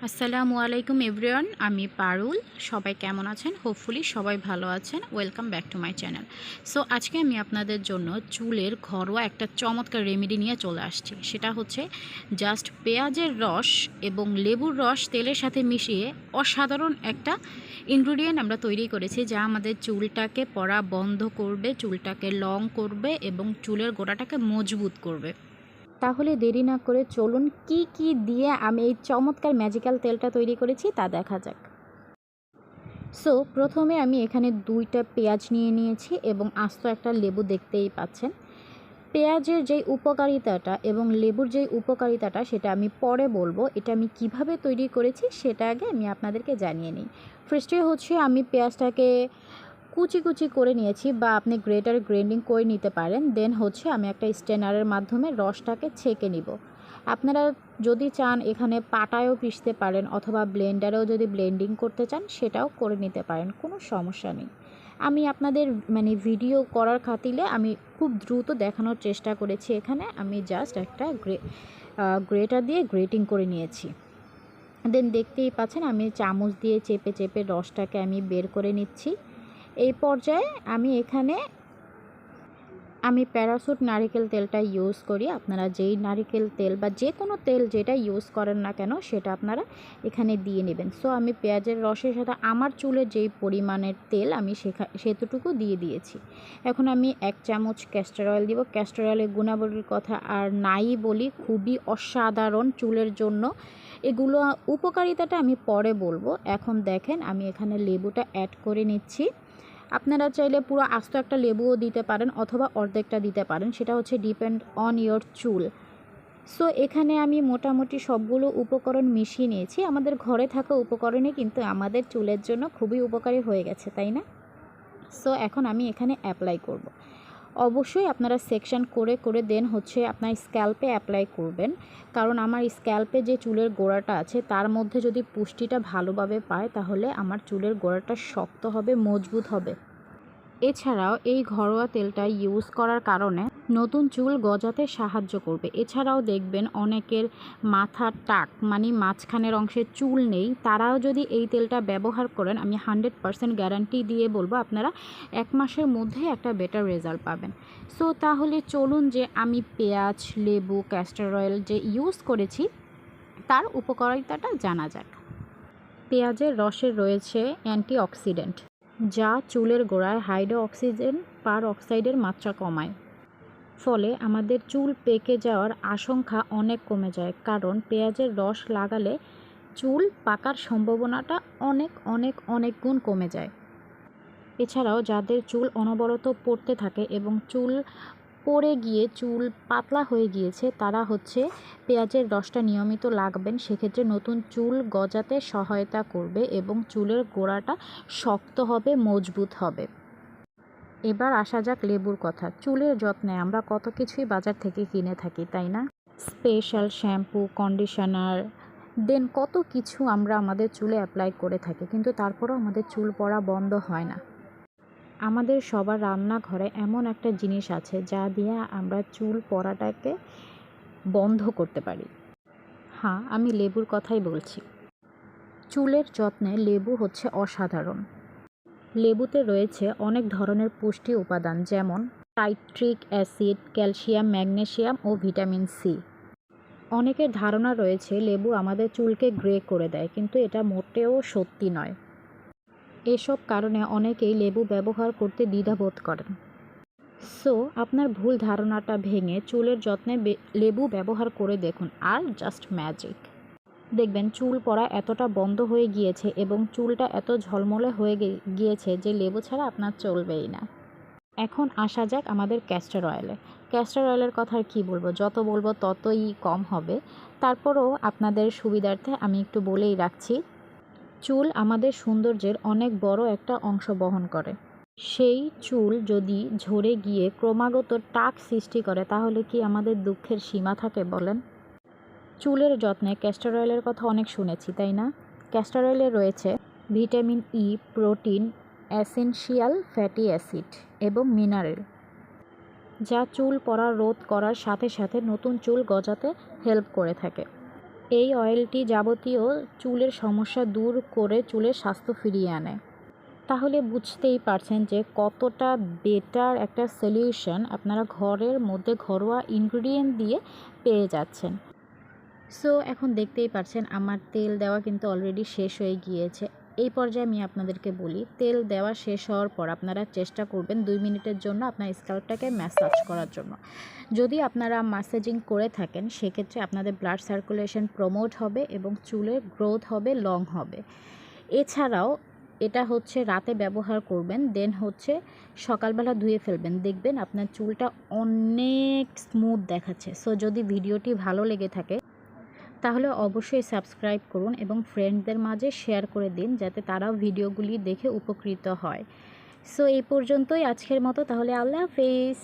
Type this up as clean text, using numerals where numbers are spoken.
আসসালামু আলাইকুম এভরিওয়ান, আমি পারুল। সবাই কেমন আছেন? হোপফুলি সবাই ভালো আছেন। Welcome back to my channel. So আজকে আমি আপনাদের জন্য চুলের ঘরোয়া একটা চমৎকার রেমেডি নিয়ে চলে আসছি। সেটা হচ্ছে জাস্ট পেঁয়াজের রস এবং লেবুর রস তেলের সাথে মিশিয়ে অসাধারণ একটা ইনগ্রিডিয়েন্ট আমরা তৈরি করেছি, যা আমাদের চুলটাকে পড়া বন্ধ করবে, চুলটাকে লং করবে এবং চুলের গোড়াটাকে মজবুত করবে। তাহলে দেরি না করে চলুন কি কি দিয়ে আমি এই চমৎকার ম্যাজিক্যাল তেলটা তৈরি করেছি তা দেখা যাক। সো প্রথমে আমি এখানে 2টা পেঁয়াজ নিয়ে নিয়েছি এবং আস্ত একটা লেবু, দেখতেই পাচ্ছেন। পেঁয়াজের যেই উপকারিতাটা এবং লেবুর যেই উপকারিতাটা সেটা আমি পরে বলবো। এটা আমি কিভাবে তৈরি করেছি সেটা আগে আমি আপনাদেরকে জানিয়ে নিই। ফার্স্টে হচ্ছে আমি পেঁয়াজটাকে কুচি কুচি করে নিয়েছি, বা আপনি গ্রেটারে গ্রাইন্ডিং করে নিতে পারেন। দেন হচ্ছে আমি একটা স্ট্রেনারের মাধ্যমে রসটাকে ছেঁকে নিব। আপনারা যদি চান এখানে পাটায়ও পিষতে পারেন, অথবা ব্লেন্ডারেও যদি ব্লেন্ডিং করতে চান সেটাও করে নিতে পারেন, কোনো সমস্যা নেই। আমি আপনাদের ভিডিও করার খাতিরে আমি খুব দ্রুত দেখানোর চেষ্টা করেছি। এখানে আমি জাস্ট একটা গ্রেটার দিয়ে গ্রেটিং করে নিয়েছি। দেন দেখতেই পাচ্ছেন আমি চামচ দিয়ে চেপে চেপে রসটাকে আমি বের করে নিচ্ছি। এই পর্যায়ে আমি প্যারাশুট নারিকেল তেলটা ইউজ করি। আপনারা যেই নারিকেল তেল বা যে কোনো তেল যেটা ইউজ করেন না কেন সেটা আপনারা এখানে দিয়ে নেবেন। সো আমি পেঁয়াজের রসের সাথে আমার চুলের যেই পরিমাণের তেল আমি সেতটুকু দিয়ে দিয়েছি। এখন আমি 1 চামচ ক্যাস্টর অয়েল দিব। ক্যাস্টর অয়েলের গুণাবলীর কথা আর নাই বলি, খুবই অসাধারণ চুলের জন্য। এগুলো উপকারিতাটা আমি পরে বলবো। এখন দেখেন আমি এখানে লেবুটা অ্যাড করে নিচ্ছি। আপনারা চাইলে পুরো আস্ত একটা লেবুও দিতে পারেন অথবা অর্ধেকটা দিতে পারেন, সেটা হচ্ছে ডিপেন্ড অন ইয়োর চুল। সো এখানে আমি মোটামুটি সবগুলো উপকরণ মিশিয়ে নিয়েছি। আমাদের ঘরে থাকা উপকরণে কিন্তু আমাদের চুলের জন্য খুবই উপকারী হয়ে গেছে, তাই না? সো এখন আমি এখানে অ্যাপ্লাই করব। অবশ্যই আপনারা সেকশন করে করে দেন হচ্ছে আপনার স্ক্যাল্পে অ্যাপ্লাই করবেন, কারণ আমার স্ক্যাল্পে যে চুলের গোড়াটা আছে তার মধ্যে যদি পুষ্টিটা ভালোভাবে পায় তাহলে আমার চুলের গোড়াটা শক্ত হবে, মজবুত হবে। এছাড়াও এই ঘরোয়া তেলটা ইউজ করার কারণে নতুন চুল গজাতে সাহায্য করবে। এছাড়াও দেখবেন অনেকের মাথার টাক মাঝখানের অংশে চুল নেই, তারাও যদি এই তেলটা ব্যবহার করেন আমি 100% গ্যারান্টি দিয়ে বলবো আপনারা 1 মাসের মধ্যে একটা বেটার রেজাল্ট পাবেন। সো তাহলে চলুন যে আমি পেঁয়াজ, লেবু, ক্যাস্টর অয়েল যে ইউজ করেছি তার উপকারিতাটা জানা যাক। পেঁয়াজের রসে রয়েছে অ্যান্টিঅক্সিডেন্ট, যা চুলের গোড়ায় হাইড্রোক্সিজেন পারঅক্সাইডের মাত্রা কমায়। ফলে আমাদের চুল পেকে যাওয়ার আশঙ্কা অনেক কমে যায়, কারণ পেঁয়াজের রস লাগালে চুল পাকার সম্ভাবনাটা অনেক অনেক অনেক গুণ কমে যায়। এছাড়াও যাদের চুল অনবরত পড়তে থাকে এবং চুল পড়ে গিয়ে চুল পাতলা হয়ে গিয়েছে, তারা হচ্ছে পেঁয়াজের রসটা নিয়মিত লাগবেন। সেক্ষেত্রে নতুন চুল গজাতে সহায়তা করবে এবং চুলের গোড়াটা শক্ত হবে, মজবুত হবে। এবার আসা যাক লেবুর কথা। চুলের যত্নে আমরা কত কিছুই বাজার থেকে কিনে থাকি, তাই না? স্পেশাল শ্যাম্পু, কন্ডিশনার, দেন কত কিছু আমরা আমাদের চুলে অ্যাপ্লাই করে থাকি, কিন্তু তারপরেও আমাদের চুল পড়া বন্ধ হয় না। আমাদের সবার রান্নাঘরে এমন একটা জিনিস আছে যা দিয়ে আমরা চুল পড়াটাকে বন্ধ করতে পারি। হ্যাঁ, আমি লেবুর কথাই বলছি। চুলের যত্নে লেবু হচ্ছে অসাধারণ। লেবুতে রয়েছে অনেক ধরনের পুষ্টি উপাদান, যেমন সাইট্রিক অ্যাসিড, ক্যালসিয়াম, ম্যাগনেসিয়াম ও ভিটামিন সি। অনেকের ধারণা রয়েছে লেবু আমাদের চুলকে গ্রে করে দেয়, কিন্তু এটা মোটেও সত্যি নয়। এসব কারণে অনেকেই লেবু ব্যবহার করতে দ্বিধাবোধ করেন। সো আপনার ভুল ধারণাটা ভেঙে চুলের যত্নে লেবু ব্যবহার করে দেখুন, আর জাস্ট ম্যাজিক। দেখবেন চুল পড়া এতটা বন্ধ হয়ে গিয়েছে এবং চুলটা এত ঝলমলে হয়ে গিয়েছে যে লেবু ছাড়া আপনার চলবেই না। এখন আসা যাক আমাদের ক্যাস্টর অয়েলে। ক্যাস্টর অয়েলের কথা আর কী বলবো, যত বলবো ততই কম হবে। তারপরও আপনাদের সুবিধার্থে আমি একটু বলেই রাখছি, চুল আমাদের সৌন্দর্যের অনেক বড় একটা অংশ বহন করে। সেই চুল যদি ঝরে গিয়ে ক্রমাগত টাক সৃষ্টি করে তাহলে কি আমাদের দুঃখের সীমা থাকে বলেন? চুলের যত্নে ক্যাস্টর অয়েলের কথা অনেক শুনেছি, তাই না? ক্যাস্টর অয়েলে রয়েছে vitamin E, protein, essential fatty acid এবং মিনারেল, যা চুল পড়া রোধ করার সাথে সাথে নতুন চুল গজাতে হেল্প করে থাকে। এই অয়েলটি যাবতীয় চুলের সমস্যা দূর করে চুলের স্বাস্থ্য ফিরিয়ে আনে। তাহলে বুঝতেই পারছেন যে কতটা বেটার একটা সলিউশন আপনারা ঘরের মধ্যে ঘরোয়া ইনগ্রিডিয়েন্ট দিয়ে পেয়ে যাচ্ছেন। সো এখন দেখতেই পাচ্ছেন আমার তেল দেওয়া কিন্তু অলরেডি শেষ হয়ে গিয়েছে। এই পর্যায়ে আমি আপনাদেরকে বলি, তেল দেওয়া শেষ হওয়ার পর আপনারা চেষ্টা করবেন 2 মিনিটের জন্য আপনার স্ক্যাল্পটাকে ম্যাসাজ করার জন্য। যদি আপনারা ম্যাসাজিং করে থাকেন সেক্ষেত্রে আপনাদের ব্লাড সার্কুলেশন প্রমোট হবে এবং চুলের গ্রোথ হবে, লং হবে। এছাড়াও এটা হচ্ছে রাতে ব্যবহার করবেন, দেন হচ্ছে সকালবেলা ধুয়ে ফেলবেন, দেখবেন আপনার চুলটা অনেক স্মুথ দেখাচ্ছে। সো যদি ভিডিওটি ভালো লেগে থাকে তাহলে অবশ্যই সাবস্ক্রাইব করুন এবং ফ্রেন্ডদের মাঝে শেয়ার করে দিন যাতে তারাও ভিডিওগুলি দেখে উপকৃত হয়। সো এই পর্যন্তই আজকের মতো, তাহলে আল্লাহ হাফেজ।